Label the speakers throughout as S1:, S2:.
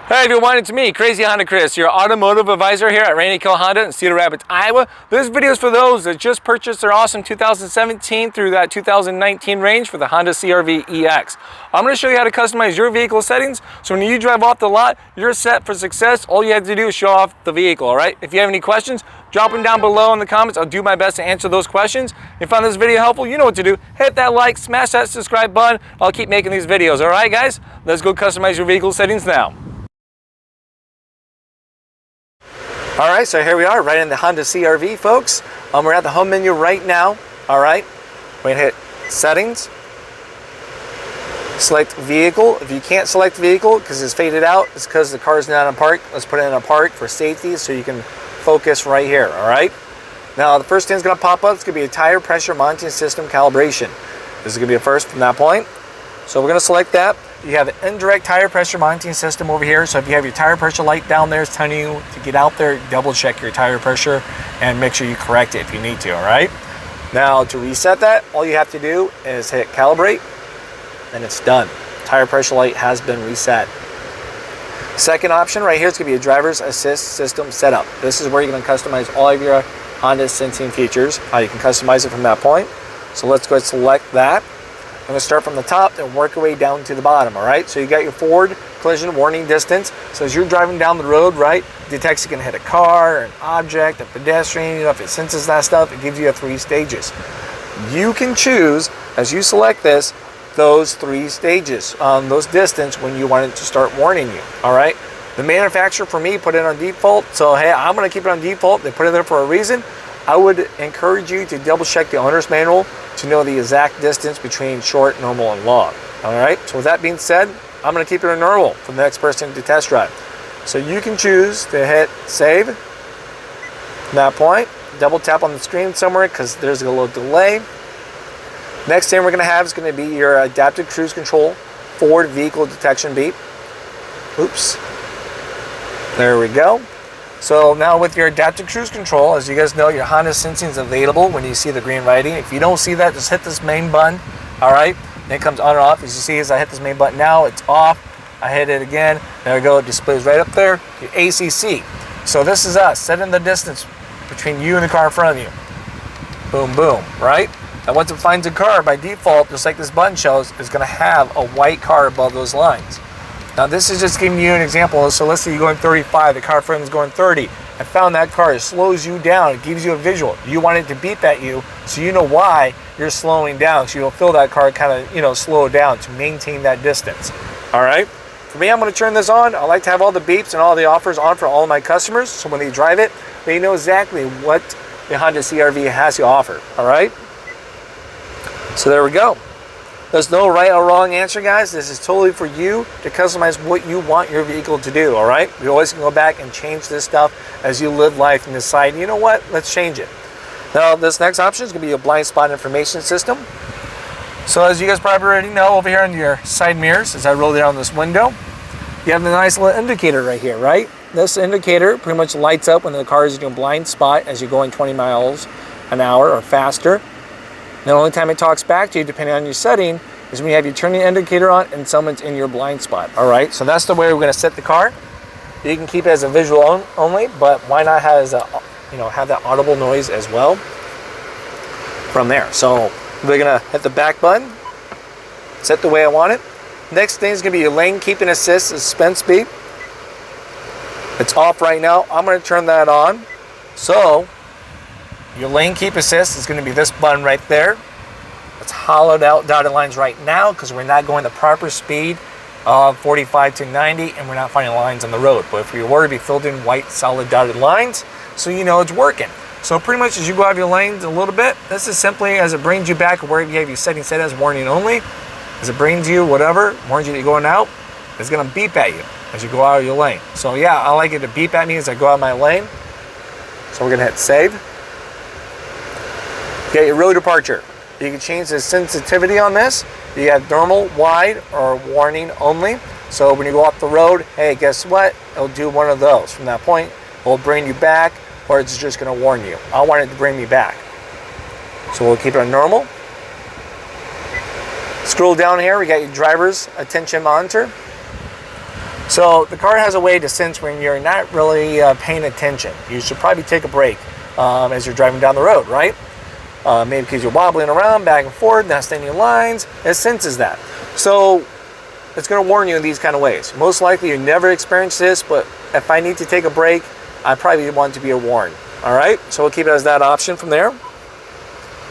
S1: Hey everyone, it's me, Crazy Honda Chris, your automotive advisor here at Randy Kuehl Honda in Cedar Rapids, Iowa. This video is for those that just purchased their awesome 2017 through that 2019 range for the Honda CR-V EX. I'm going to show you how to customize your vehicle settings, so when you drive off the lot, you're set for success. All you have to do is show off the vehicle, all right? If you have any questions, drop them down below in the comments. I'll do my best to answer those questions. If you found this video helpful, you know what to do. Hit that like, smash that subscribe button. I'll keep making these videos, all right guys? Let's go customize your vehicle settings now. All right, so here we are, right in the Honda CR-V, folks. We're at the home menu right now. All right, we're gonna hit settings, select vehicle. If you can't select vehicle because it's faded out, it's because the car's not in park. Let's put it in a park for safety so you can focus right here. All right. Now the first thing that's gonna pop up is gonna be a tire pressure monitoring system calibration. This is gonna be a first from that point. So we're gonna select that. You have an indirect tire pressure monitoring system over here. So if you have your tire pressure light down there, it's telling you to get out there, double check your tire pressure and make sure you correct it if you need to, all right? Now to reset that, all you have to do is hit calibrate and it's done. Tire pressure light has been reset. Second option right here is gonna be a driver's assist system setup. This is where you're gonna customize all of your Honda sensing features, how you can customize it from that point. So let's go ahead and select that. I'm going to start from the top and work your way down to the bottom, all right? So you got your forward collision warning distance. So as you're driving down the road, right, it detects you can hit a car, an object, a pedestrian, you know, if it senses that stuff, it gives you 3 stages. You can choose, as you select this, those 3 stages on those distance when you want it to start warning you, all right? The manufacturer, for me, put it on default. So, hey, I'm going to keep it on default. They put it there for a reason. I would encourage you to double check the owner's manual to know the exact distance between short, normal, and long. All right, so with that being said, I'm gonna keep it in normal for the next person to test drive. So you can choose to hit save. From that point, double tap on the screen somewhere because there's a little delay. Next thing we're gonna have is gonna be your adaptive cruise control forward vehicle detection beep. Oops, there we go. So now with your adaptive cruise control, as you guys know, your Honda sensing is available when you see the green writing. If you don't see that, just hit this main button, all right? And it comes on and off. As you see, as I hit this main button now, it's off. I hit it again. There we go, it displays right up there, your ACC. So this is us, setting the distance between you and the car in front of you. Boom, boom, right? And once it finds a car, by default, just like this button shows, it's gonna have a white car above those lines. Now this is just giving you an example. So let's say you're going 35, the car in front is going 30. I found that car, it slows you down, it gives you a visual. You want it to beep at you so you know why you're slowing down. So you'll feel that car kind of, you know, slow down to maintain that distance. All right. For me, I'm going to turn this on. I like to have all the beeps and all the offers on for all of my customers. So when they drive it, they know exactly what the Honda CR-V has to offer. All right. So there we go. There's no right or wrong answer, guys. This is totally for you to customize what you want your vehicle to do, all right? You always can go back and change this stuff as you live life and decide, you know what, let's change it. Now, this next option is going to be a blind spot information system. So as you guys probably already know, over here on your side mirrors, as I roll down this window, you have the nice little indicator right here, right? This indicator pretty much lights up when the car is doing blind spot as you're going 20 miles an hour or faster. The only time it talks back to you, depending on your setting, is when you have your turning indicator on and someone's in your blind spot. All right, so that's the way we're going to set the car. You can keep it as a visual only, but why not have have that audible noise as well from there. So we're going to hit the back button, set the way I want it. Next thing is going to be your lane keeping assist suspense beep. It's off right now. I'm going to turn that on. So your lane keep assist is going to be this button right there. It's hollowed out dotted lines right now because we're not going the proper speed of 45 to 90 and we're not finding lines on the road. But if we were to be filled in white solid dotted lines, so you know it's working. So pretty much as you go out of your lanes a little bit, this is simply as it brings you back where you have your setting set as warning only. As it brings you whatever, warns you that you're going out, it's going to beep at you as you go out of your lane. So yeah, I like it to beep at me as I go out of my lane. So we're going to hit save. You got your road departure. You can change the sensitivity on this. You have normal, wide, or warning only. So when you go off the road, hey, guess what? It'll do one of those. From that point, it'll bring you back, or it's just going to warn you. I want it to bring me back. So we'll keep it on normal. Scroll down here, we got your driver's attention monitor. So the car has a way to sense when you're not really paying attention. You should probably take a break as you're driving down the road, right? Maybe because you're wobbling around back and forth, not staying in lines. It senses that. So it's going to warn you in these kind of ways. Most likely you never experienced this, but if I need to take a break, I probably want to be warned. All right, so we'll keep it as that option from there.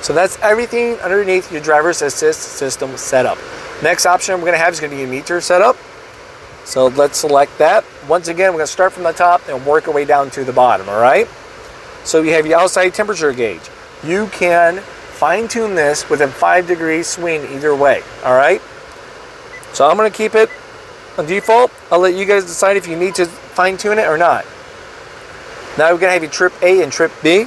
S1: So that's everything underneath your driver's assist system setup. Next option we're going to have is going to be a meter setup. So let's select that. Once again, we're going to start from the top and work our way down to the bottom, all right? So you have your outside temperature gauge. You can fine tune this within 5 degrees swing either way, all right? So I'm going to keep it on default. I'll let you guys decide if you need to fine tune it or not. Now we're going to have your trip A and trip B.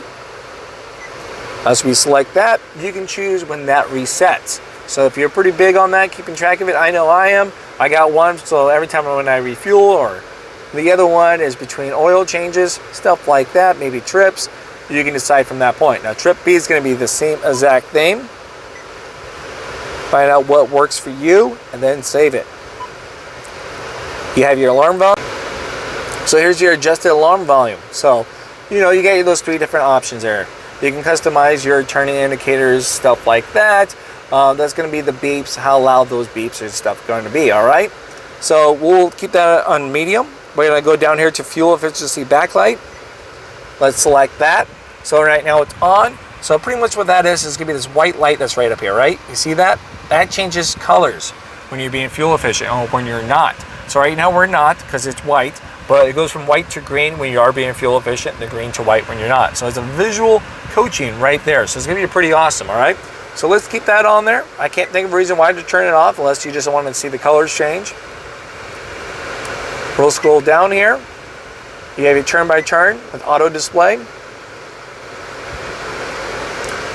S1: As we select that, you can choose when that resets. So if you're pretty big on that, keeping track of it, I know I am. I got one, so every time when I refuel, or the other one is between oil changes, stuff like that, maybe trips, you can decide from that point. Now trip B is going to be the same exact thing. Find out what works for you and then save it. You have your alarm volume. So here's your adjusted alarm volume. So, you know, you get those 3 different options there. You can customize your turning indicators, stuff like that. That's going to be the beeps, how loud those beeps and stuff are going to be, all right? So we'll keep that on medium. We're going to go down here to fuel efficiency backlight. Let's select that. So right now it's on. So pretty much what that is going to be this white light that's right up here, right? You see that? That changes colors when you're being fuel efficient or when you're not. So right now we're not because it's white, but it goes from white to green when you are being fuel efficient, and the green to white when you're not. So it's a visual coaching right there. So it's going to be pretty awesome, all right? So let's keep that on there. I can't think of a reason why to turn it off unless you just want to see the colors change. We'll scroll down here. You have your turn by turn with auto display.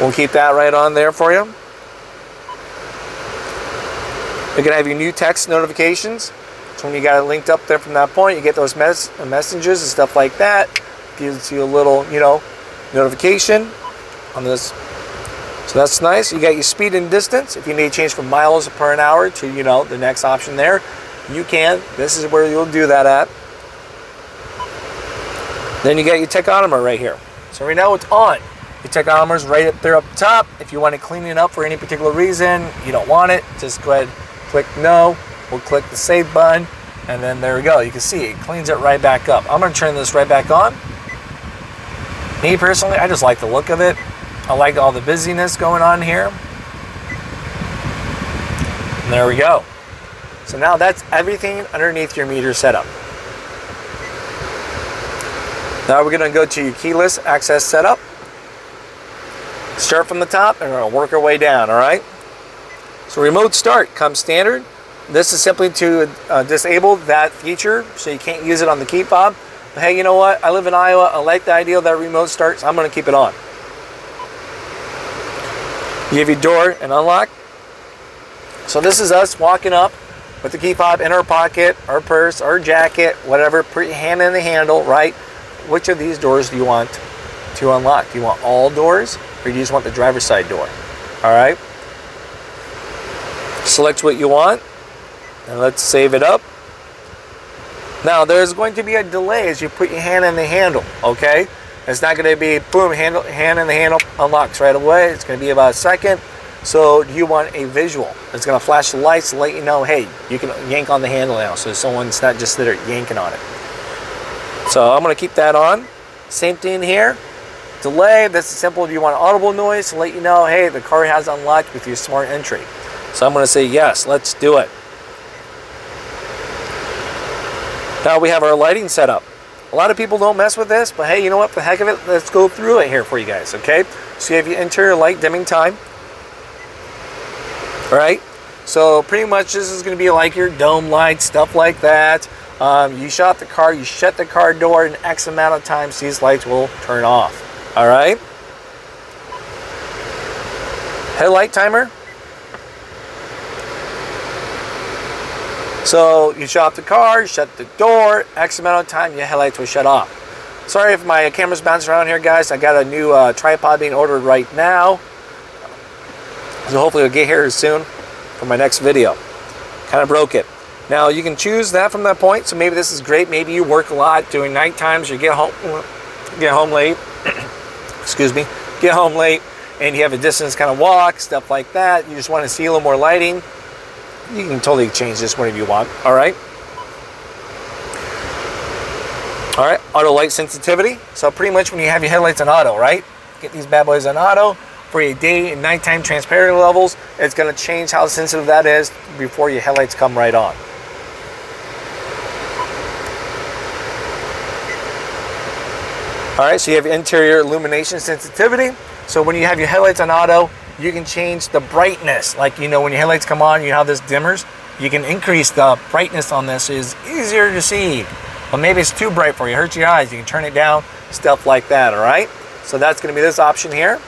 S1: We'll keep that right on there for you. You're going to have your new text notifications. So when you got it linked up there from that point, you get those messages and stuff like that. Gives you a little, you know, notification on this. So that's nice. You got your speed and distance. If you need to change from miles per an hour to, you know, the next option there, you can. This is where you'll do that at. Then you got your tachometer right here. So right now it's on. Your tachometer is right up there up top. If you want to clean it up for any particular reason, you don't want it, just go ahead, click no. We'll click the save button, and then there we go. You can see it cleans it right back up. I'm going to turn this right back on. Me personally, I just like the look of it. I like all the busyness going on here. And there we go. So now that's everything underneath your meter setup. Now we're going to go to your keyless access setup. Start from the top and we're going to work our way down, all right? So remote start comes standard. This is simply to disable that feature so you can't use it on the key fob. But hey, you know what? I live in Iowa. I like the idea of that remote start, so I'm going to keep it on. You have your door and unlock. So this is us walking up with the key fob in our pocket, our purse, our jacket, whatever, put your hand in the handle, right? Which of these doors do you want to unlock? Do you want all doors or do you just want the driver's side door? All right. Select what you want and let's save it up. Now there's going to be a delay as you put your hand in the handle, okay? It's not going to be boom, hand in the handle, unlocks right away. It's going to be about a second. So you want a visual. It's going to flash the lights to let you know, hey, you can yank on the handle now. So someone's not just there yanking on it. So I'm going to keep that on. Same thing here. Delay, that's simple. Do you want audible noise to let you know, hey, the car has unlocked with your smart entry. So I'm going to say yes, let's do it. Now we have our lighting set up. A lot of people don't mess with this, but hey, you know what? For the heck of it, let's go through it here for you guys, okay? So you have your interior light dimming time. All right? So pretty much this is going to be like your dome lights, stuff like that. You shut the car, you shut the car door in X amount of times, these lights will turn off. All right? Headlight timer. So you shut off the car, shut the door, X amount of time, your headlights will shut off. Sorry if my camera's bouncing around here, guys. I got a new tripod being ordered right now. So hopefully it'll get here soon for my next video. Kind of broke it. Now you can choose that from that point. So maybe this is great. Maybe you work a lot doing night times. You get home late. Excuse me. Get home late, and you have a distance kind of walk, stuff like that. You just want to see a little more lighting. You can totally change this whenever you want. All right. All right. Auto light sensitivity. So pretty much when you have your headlights on auto, right? Get these bad boys on auto. For your day and nighttime transparency levels, it's going to change how sensitive that is before your headlights come right on. All right, so you have interior illumination sensitivity. So when you have your headlights on auto, you can change the brightness. Like, you know, when your headlights come on, you have this dimmers. You can increase the brightness on this so it's easier to see. But maybe it's too bright for you, it hurts your eyes. You can turn it down, stuff like that, all right? So that's going to be this option here.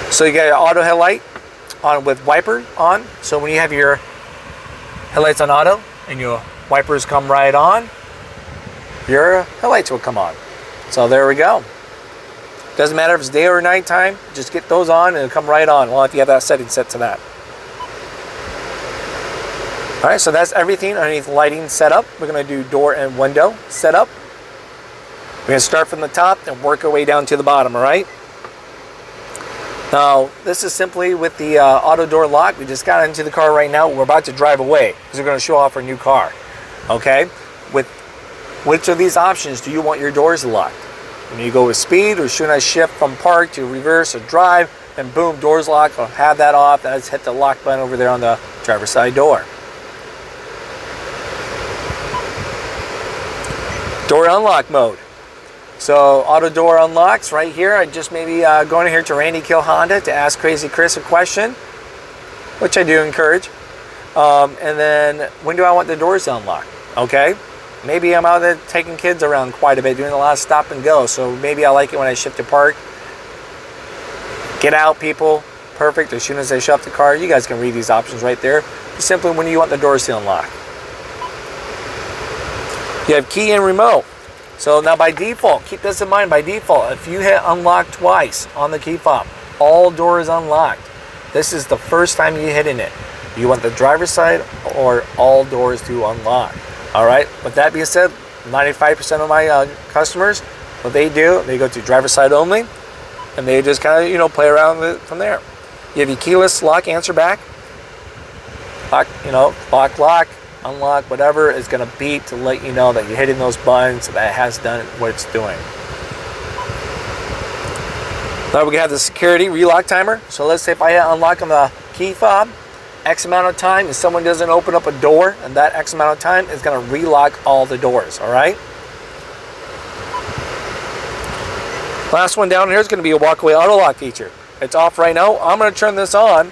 S1: So you got your auto headlight on with wiper on. So when you have your headlights on auto and your wipers come right on, your headlights will come on. So there we go. Doesn't matter if it's day or night time, just get those on and it'll come right on. Well, if you have that setting set to that. All right, so that's everything underneath lighting setup. We're gonna do door and window setup. We're gonna start from the top and work our way down to the bottom, all right? Now, this is simply with the auto door lock. We just got into the car right now. We're about to drive away because we're going to show off our new car. Okay? With which of these options do you want your doors locked? When you go with speed, or should I shift from park to reverse or drive, and boom, doors locked. I'll have that off. Let's hit the lock button over there on the driver's side door. Door unlock mode. So auto door unlocks right here. I just maybe going in here to Randy Kuehl Honda to ask Crazy Chris a question, which I do encourage. And then when do I want the doors to unlock? Okay, maybe I'm out there taking kids around quite a bit, doing a lot of stop and go. So maybe I like it when I shift to park. Get out, people. Perfect. As soon as I shut off the car, you guys can read these options right there. Simply when you want the doors to unlock. You have key and remote. So now by default, keep this in mind, by default, if you hit unlock twice on the key fob, all doors unlocked. This is the first time you're hitting it. You want the driver's side or all doors to unlock. All right, with that being said, 95% of my customers, what they do, they go to driver's side only, and they just kind of, you know, play around with it from there. You have your keyless lock answer back. Lock, you know, lock, unlock, whatever is going to beep to let you know that you're hitting those buttons, so that it has done what it's doing. Now we have the security relock timer. So let's say if I unlock on the key fob, X amount of time, and someone doesn't open up a door, and that X amount of time is going to relock all the doors, all right? Last one down here is going to be a walkaway auto lock feature. It's off right now. I'm going to turn this on.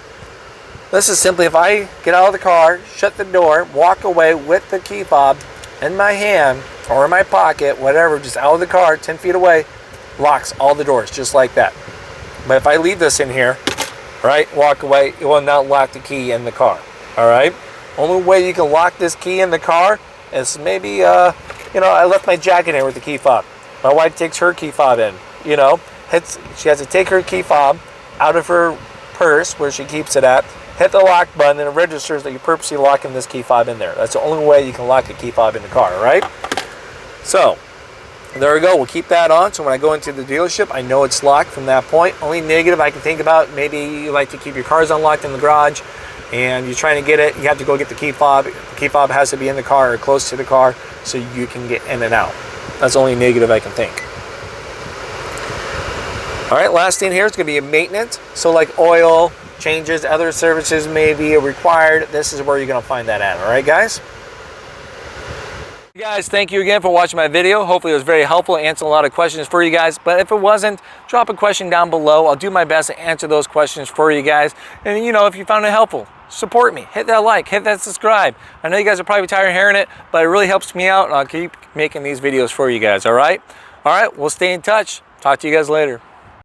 S1: This is simply if I get out of the car, shut the door, walk away with the key fob in my hand or in my pocket, whatever, just out of the car, 10 feet away, locks all the doors just like that. But if I leave this in here, right, walk away, it will not lock the key in the car, all right? Only way you can lock this key in the car is maybe, you know, I left my jacket in with the key fob. My wife takes her key fob in, you know, she has to take her key fob out of her purse where she keeps it at, hit the lock button, and it registers that you're purposely locking this key fob in there. That's the only way you can lock a key fob in the car, all right? So, there we go. We'll keep that on. So when I go into the dealership, I know it's locked from that point. Only negative I can think about, maybe you like to keep your cars unlocked in the garage, and you're trying to get it, you have to go get the key fob. The key fob has to be in the car or close to the car so you can get in and out. That's the only negative I can think. All right, last thing here is going to be a maintenance. So like oil changes, other services may be required. This is where you're going to find that at. All right, guys? Guys, thank you again for watching my video. Hopefully it was very helpful, answering a lot of questions for you guys. But if it wasn't, drop a question down below. I'll do my best to answer those questions for you guys. And you know, if you found it helpful, support me. Hit that like, hit that subscribe. I know you guys are probably tired of hearing it, but it really helps me out, and I'll keep making these videos for you guys, all right? All right, we'll stay in touch. Talk to you guys later.